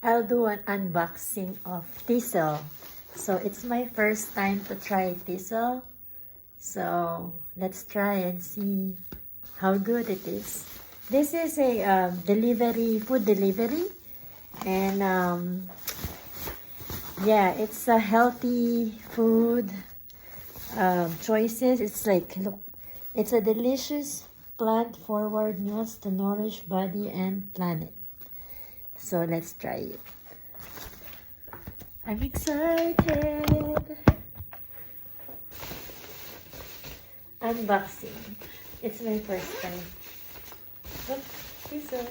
I'll do an unboxing of Tissel. So it's my first time to try Tissel. So let's try and see how good it is. This is a food delivery. And yeah, it's a healthy food choices. It's like, look, it's a delicious plant-forward meals to nourish body and planet. So let's try it. I'm excited. Unboxing. It's my first time. Look, Tissel.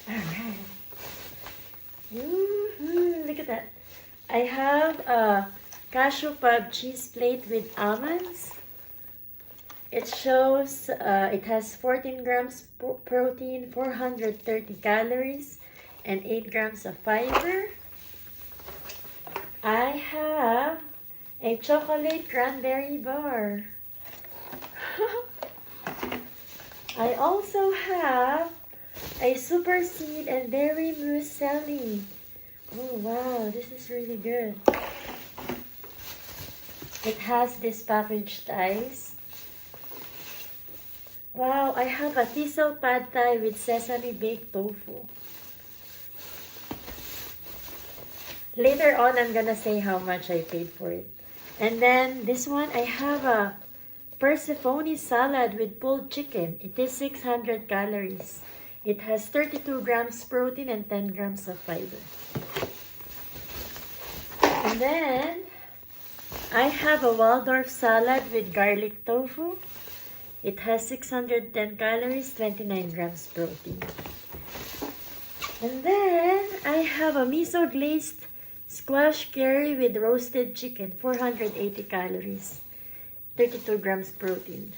Alright. Look at that. I have a cashew pub cheese plate with almonds. It shows it has 14 grams protein, 430 calories, and 8 grams of fiber. I have a chocolate cranberry bar. I also have a super seed and berry muesli. Oh wow, this is really good. It has this packaged ice. Wow, I have a Tissel pad thai with sesame baked tofu. Later on, I'm gonna say how much I paid for it. And then this one, I have a Persephone salad with pulled chicken. It is 600 calories. It has 32 grams protein and 10 grams of fiber. And then I have a Waldorf salad with garlic tofu. It has 610 calories, 29 grams protein. And then I have a miso glazed squash curry with roasted chicken, 480 calories, 32 grams protein.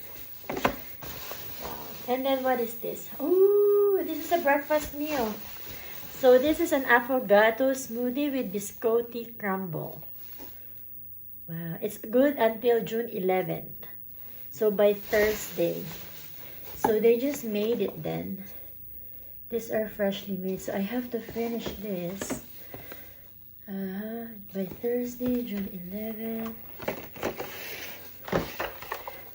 And then what is this? Oh, this is a breakfast meal. So this is an affogato smoothie with biscotti crumble. Wow, it's good until June 11th. So by Thursday. So they just made it then. These are freshly made. So I have to finish this by Thursday, June 11th.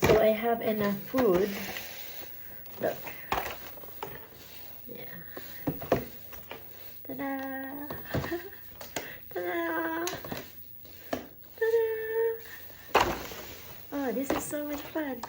So I have enough food. Look. Yeah. Ta-da! Ta-da! Ta-da! Oh, this is so much fun.